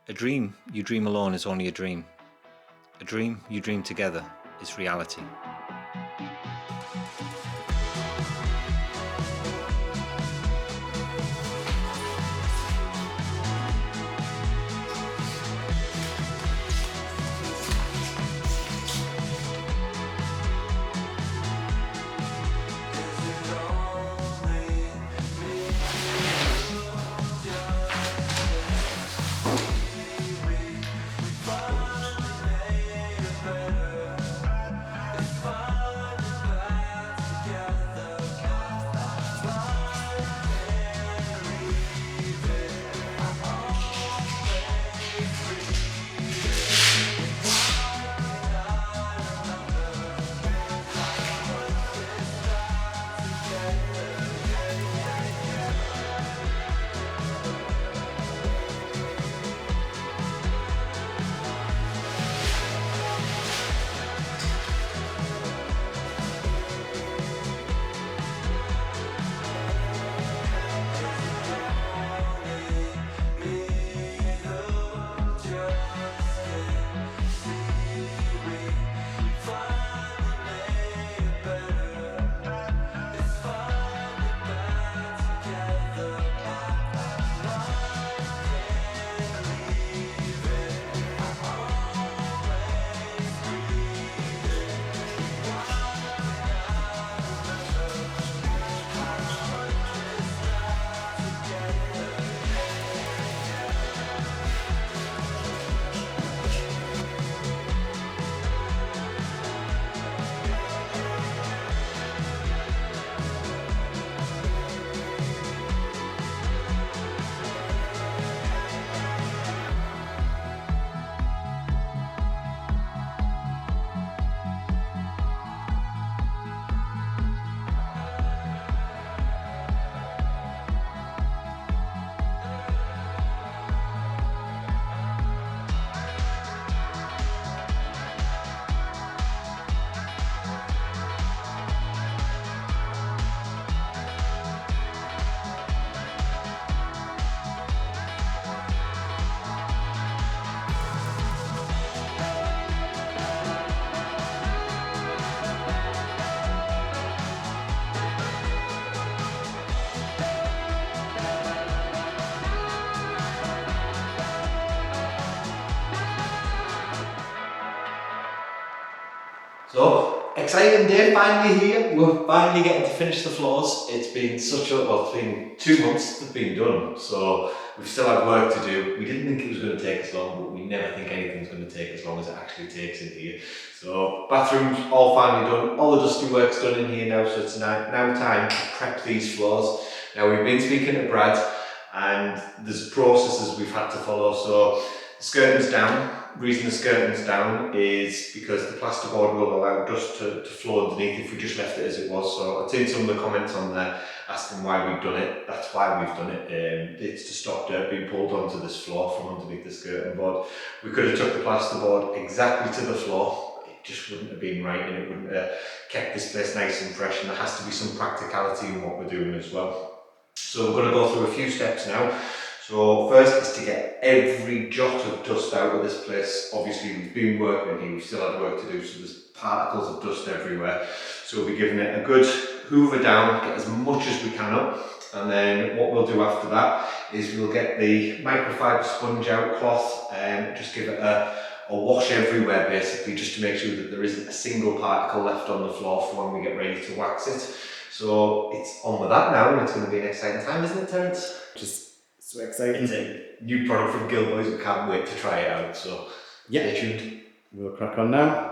A dream you dream alone is only a dream. A dream you dream together is reality. So, exciting day finally here. We're finally getting to finish the floors. It's been it's been 2 months that they've been done, so we've still had work to do. We didn't think it was going to take us long, but we never think anything's going to take as long as it actually takes in here. So, bathrooms all finally done. All the dusty work's done in here now, so it's now time to prep these floors. Now, we've been speaking to Brad, and there's processes we've had to follow. So, the skirting's down. Reason the skirting's down is because the plasterboard will allow dust to flow underneath if we just left it as it was. So I've seen some of the comments on there asking why we've done it. That's why we've done it. It's to stop dirt being pulled onto this floor from underneath the skirting board. We could have took the plasterboard exactly to the floor. It just wouldn't have been right, and it wouldn't have kept this place nice and fresh, and there has to be some practicality in what we're doing as well. So we're going to go through a few steps now. So first is to get every jot of dust out of this place. Obviously we've been working here, we've still had work to do, so there's particles of dust everywhere. So we'll be giving it a good hoover down, get as much as we can up, and then what we'll do after that is we'll get the microfiber sponge out cloth and just give it a wash everywhere basically, just to make sure that there isn't a single particle left on the floor for when we get ready to wax it. So it's on with that now, and it's going to be an exciting time, isn't it, Terence? So exciting. It's a new product from Gilboys. We can't wait to try it out, so stay tuned. We'll crack on now.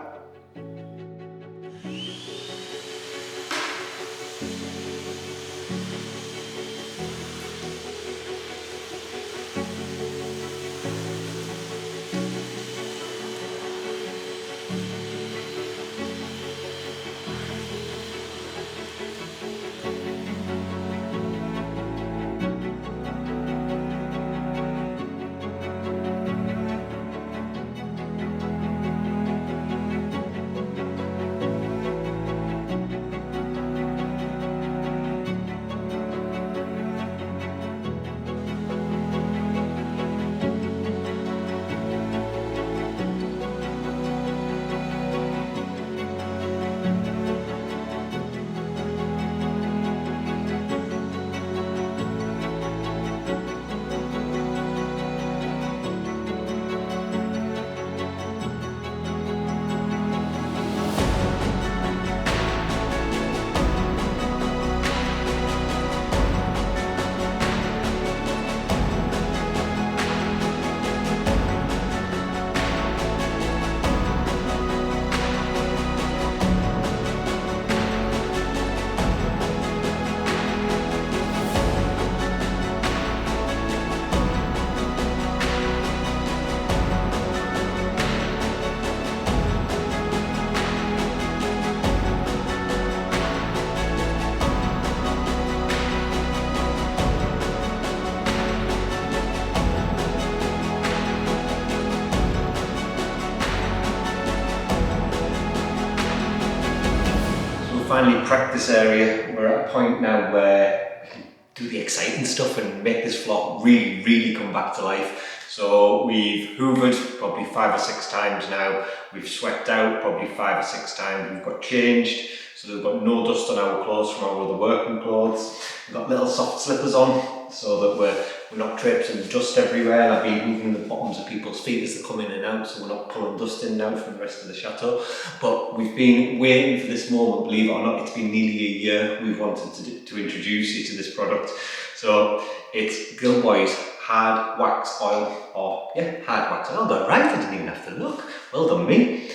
finally cracked this area. We're at a point now where we can do the exciting stuff and make this floor really come back to life. So we've hoovered probably 5 or 6 times now. We've swept out probably 5 or 6 times. We've got changed, so we've got no dust on our clothes from our other working clothes. We've got little soft slippers on so that we're not traipsing dust everywhere. I've been moving the bottoms of people's feet as they come in and out, so we're not pulling dust in now from the rest of the chateau. But we've been waiting for this moment, believe it or not. It's been nearly a year we've wanted to introduce you to this product. So it's Gilboy's hard wax oil, hard wax oil. I got it right, I didn't even have to look. Well done me.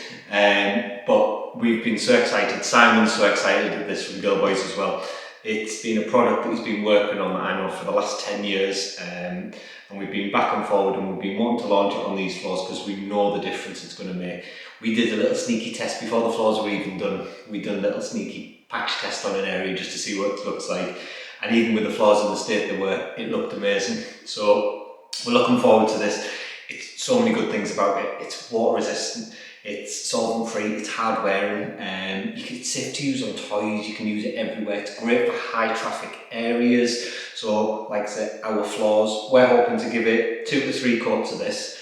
But we've been so excited. Simon's so excited at this from Gilboy's as well. It's been a product that he's been working on, I know, for the last 10 years. And we've been back and forward, and we've been wanting to launch it on these floors because we know the difference it's going to make. We did a little sneaky test before the floors were even done. We done a little sneaky patch test on an area just to see what it looks like. And even with the floors in the state they were, it looked amazing. So we're looking forward to this. It's so many good things about it. It's water resistant, it's solvent free, it's hard wearing, it's safe to use on toys, you can use it everywhere. It's great for high traffic areas. So like I said, our floors, we're hoping to give it 2 to 3 coats of this.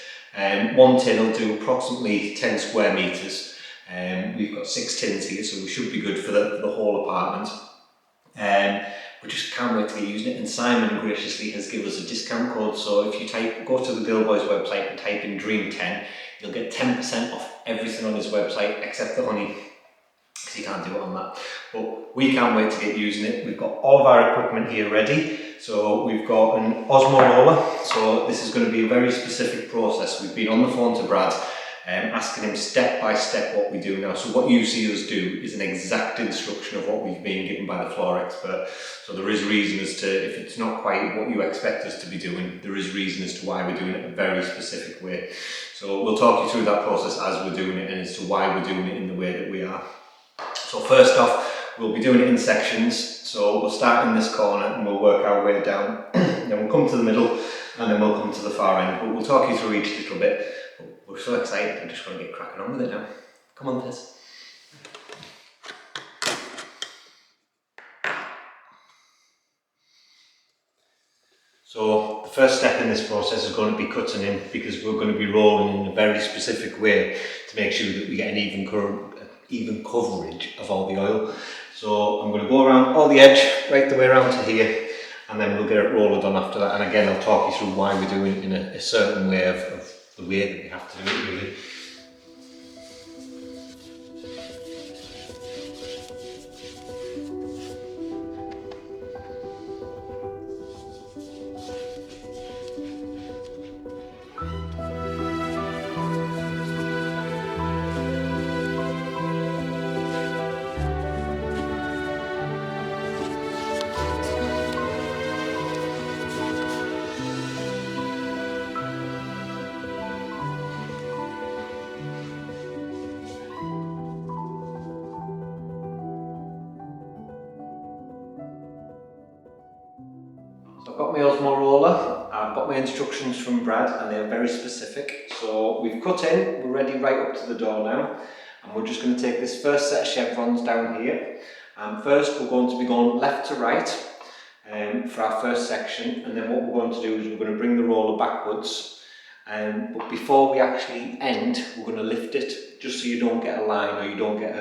One tin will do approximately 10 square metres. We've got 6 tins here, so we should be good for the whole apartment. We just can't wait to get using it, and Simon graciously has given us a discount code. So if you go to the Gilboy's website and type in Dream10, you'll get 10% off everything on his website except the honey, because you can't do it on that. But we can't wait to get using it. We've got all of our equipment here ready. So we've got an Osmo roller. So this is going to be a very specific process. We've been on the phone to Brad, asking him step by step what we do now. So what you see us do is an exact instruction of what we've been given by the floor expert. So there is reason as to, if it's not quite what you expect us to be doing, there is reason as to why we're doing it a very specific way. So we'll talk you through that process as we're doing it and as to why we're doing it in the way that we are. So first off, we'll be doing it in sections. So we'll start in this corner and we'll work our way down. Then we'll come to the middle and then we'll come to the far end. But we'll talk you through each little bit. We're so excited, I'm just going to get cracking on with it now. Come on, Liz. So the first step in this process is going to be cutting in, because we're going to be rolling in a very specific way to make sure that we get an even coverage of all the oil. So I'm going to go around all the edge, right the way around to here, and then we'll get it rolled on after that. And again, I'll talk you through why we're doing it in a certain way of the way that we have to do it, really. So I've got my Osmo roller, I've got my instructions from Brad, and they're very specific. So we've cut in, we're ready right up to the door now, and we're just going to take this first set of chevrons down here. First we're going to be going left to right for our first section, and then what we're going to do is we're going to bring the roller backwards. But before we actually end, we're going to lift it, just so you don't get a line, or you don't get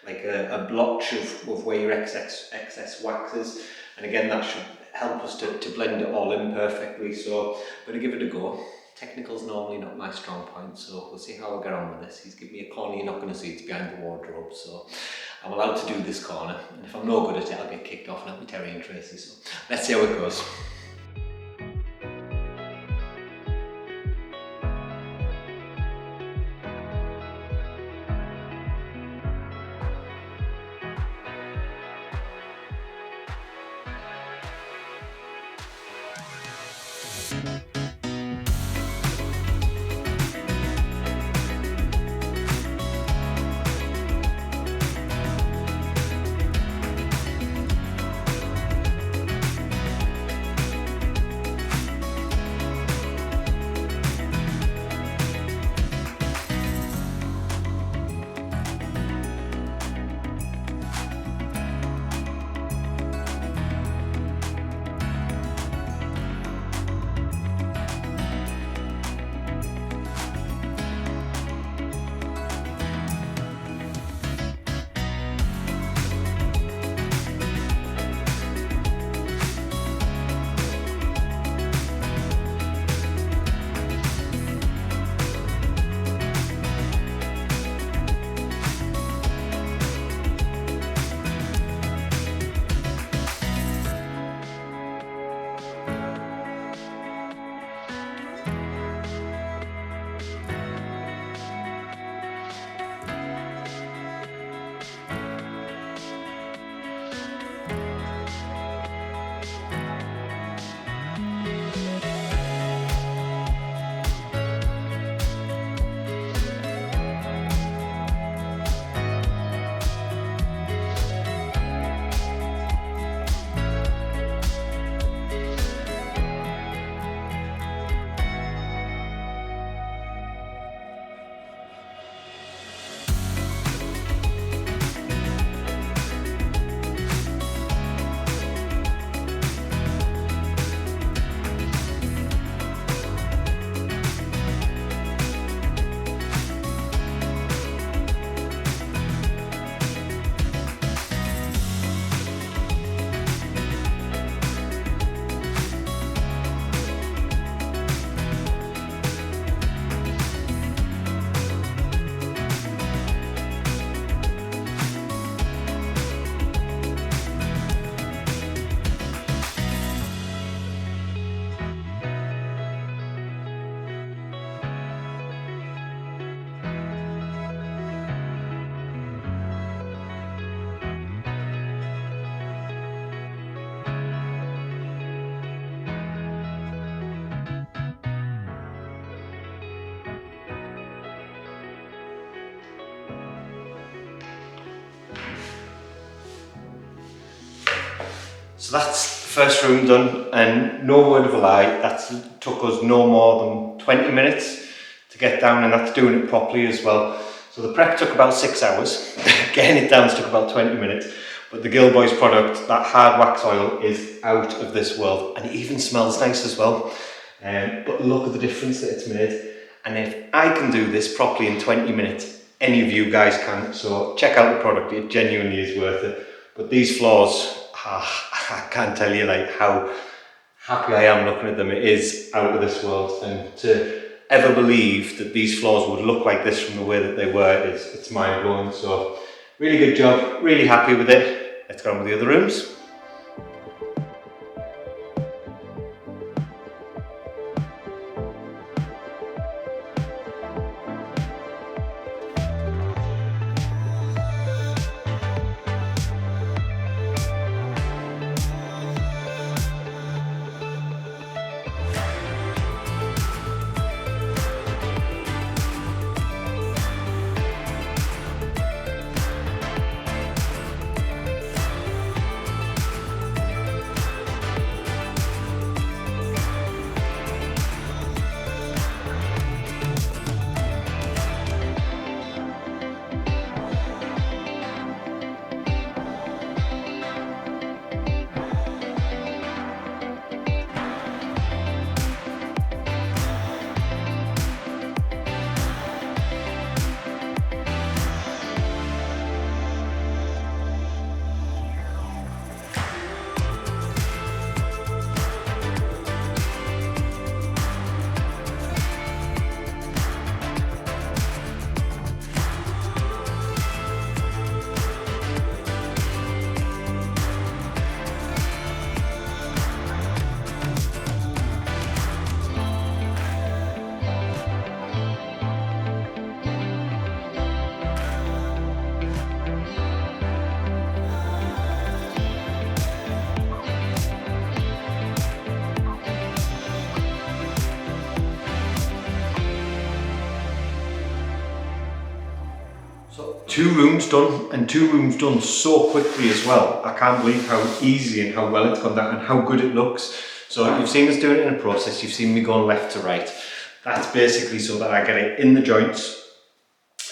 a blotch of where your excess wax is. And again, that should help us to blend it all in perfectly. So I'm going to give it a go. Technical's normally not my strong point, so we'll see how I get on with this. He's given me a corner you're not going to see, it's behind the wardrobe, so I'm allowed to do this corner. And if I'm no good at it, I'll get kicked off and I'll be Terry and Tracy. So let's see how it goes. So that's the first room done, and no word of a lie, that took us no more than 20 minutes to get down, and that's doing it properly as well. So the prep took about 6 hours, getting it down took about 20 minutes, but the Gilboys product, that hard wax oil, is out of this world, and it even smells nice as well. But look at the difference that it's made, and if I can do this properly in 20 minutes, any of you guys can. So check out the product, it genuinely is worth it. But these floors, I can't tell you like how happy I am looking at them. It is out of this world, and to ever believe that these floors would look like this from the way that they were, it's mind blowing. So really good job, really happy with it. Let's go on with the other rooms. So 2 rooms done, and 2 rooms done so quickly as well. I can't believe how easy and how well it's gone down and how good it looks. So you've seen us doing it in a process, you've seen me going left to right. That's basically so that I get it in the joints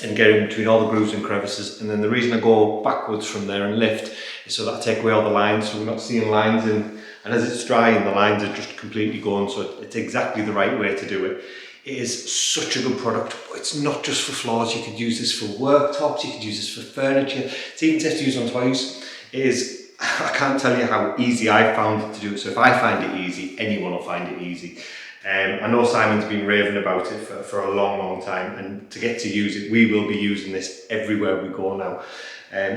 and get in between all the grooves and crevices, and then the reason I go backwards from there and lift is so that I take away all the lines, so we're not seeing lines in, and as it's drying the lines are just completely gone, so it's exactly the right way to do it. It is such a good product, but it's not just for floors. You could use this for worktops, you could use this for furniture, it's even safe to use on toys. It is, I can't tell you how easy I found it to do, so if I find it easy, anyone will find it easy. I know Simon's been raving about it for a long time, and to get to use it, we will be using this everywhere we go now.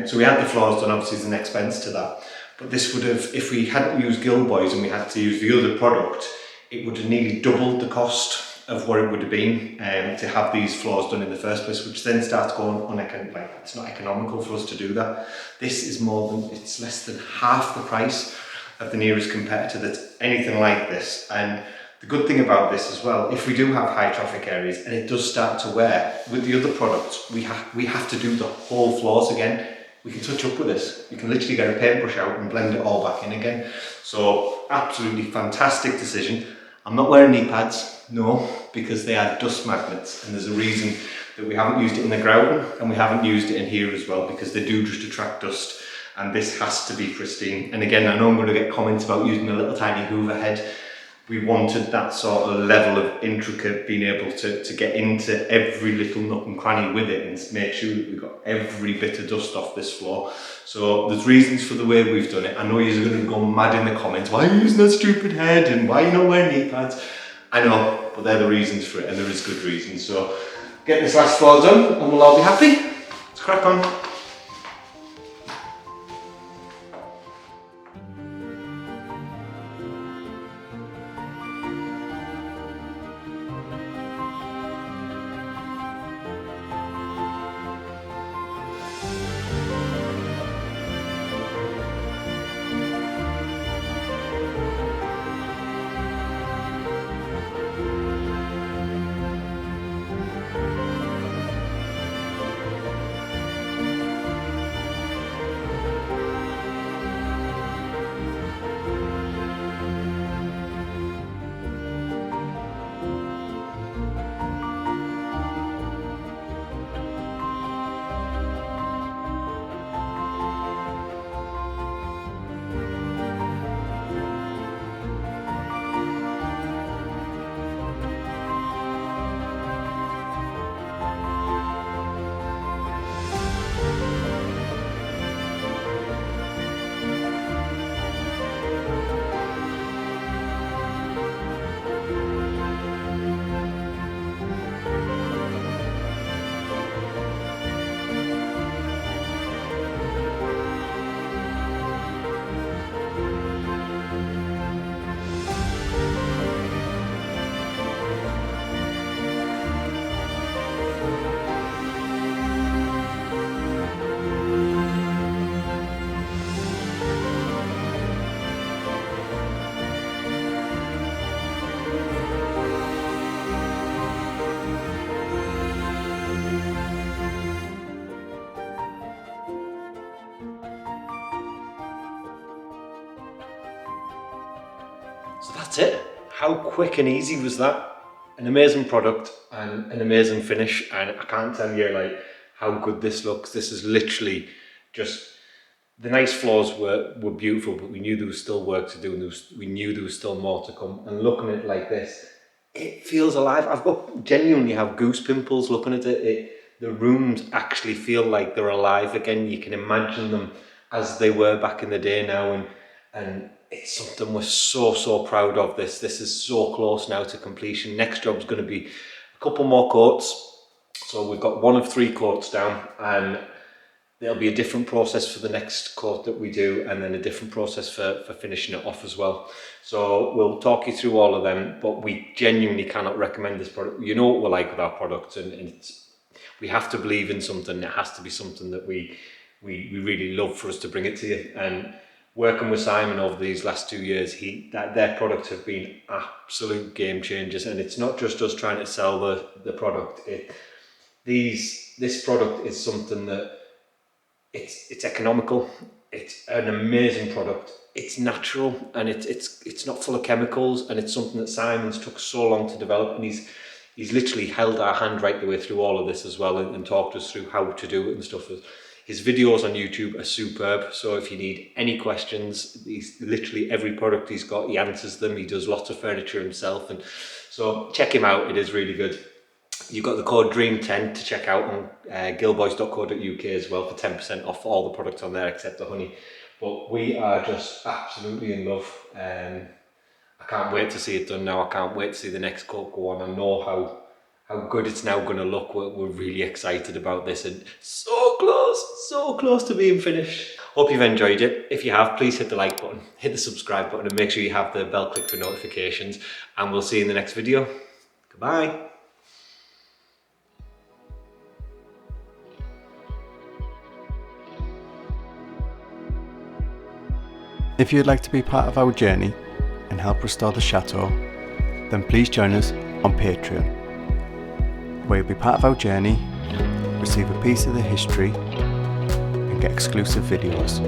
So we had the floors done, obviously there's an expense to that, but this would have, if we hadn't used Gilboys and we had to use the other product, it would have nearly doubled the cost of what it would have been to have these floors done in the first place, which then starts going on, like it's not economical for us to do that. This is it's less than half the price of the nearest competitor that's anything like this. And the good thing about this as well, if we do have high traffic areas and it does start to wear, with the other products, we have to do the whole floors again. We can touch up with this. You can literally get a paintbrush out and blend it all back in again. So absolutely fantastic decision. I'm not wearing knee pads, no, because they are dust magnets, and there's a reason that we haven't used it in the grouting and we haven't used it in here as well, because they do just attract dust, and this has to be pristine. And again, I know I'm going to get comments about using a little tiny hoover head. We wanted that sort of level of intricate, being able to get into every little nook and cranny with it and make sure that we've got every bit of dust off this floor. So there's reasons for the way we've done it. I know you're going to go mad in the comments, why are you using that stupid head and why are you not wearing knee pads? I know, but they're the reasons for it, and there is good reasons. So get this last floor done and we'll all be happy. Let's crack on. how quick and easy was that? An amazing product and an amazing finish, and I can't tell you like how good this looks. This is literally just, the nice floors were beautiful, but we knew there was still work to do, and we knew there was still more to come. And looking at it like this, it feels alive. I've got genuinely have goose pimples looking at it. The rooms actually feel like they're alive again. You can imagine them as they were back in the day now, and it's something we're so proud of. This is so close now to completion. Next job's going to be a couple more coats. So we've got 1 of 3 coats down, and there'll be a different process for the next coat that we do, and then a different process for finishing it off as well. So we'll talk you through all of them, but we genuinely cannot recommend this product. You know what we're like with our products, and we have to believe in something. It has to be something that we really love for us to bring it to you. And working with Simon over these last 2 years, their products have been absolute game changers. And it's not just us trying to sell the product. This product is something that it's economical. It's an amazing product. It's natural, and it's not full of chemicals, and it's something that Simon's took so long to develop, and he's literally held our hand right the way through all of this as well, and talked us through how to do it and stuff. His videos on YouTube are superb, so if you need any questions, he's literally every product he's got, he answers them. He does lots of furniture himself, and so check him out. It is really good. You've got the code DREAM10 to check out on gilboys.co.uk as well for 10% off all the products on there except the honey. But we are just absolutely in love. I can't wait to see it done now. I can't wait to see the next coat go on. I know how good it's now going to look. We're really excited about this, and so close to being finished. Hope you've enjoyed it. If you have, please hit the like button, hit the subscribe button, and make sure you have the bell click for notifications. And we'll see you in the next video. Goodbye. If you'd like to be part of our journey and help restore the chateau, then please join us on Patreon, where you'll be part of our journey, receive a piece of the history, and get exclusive videos.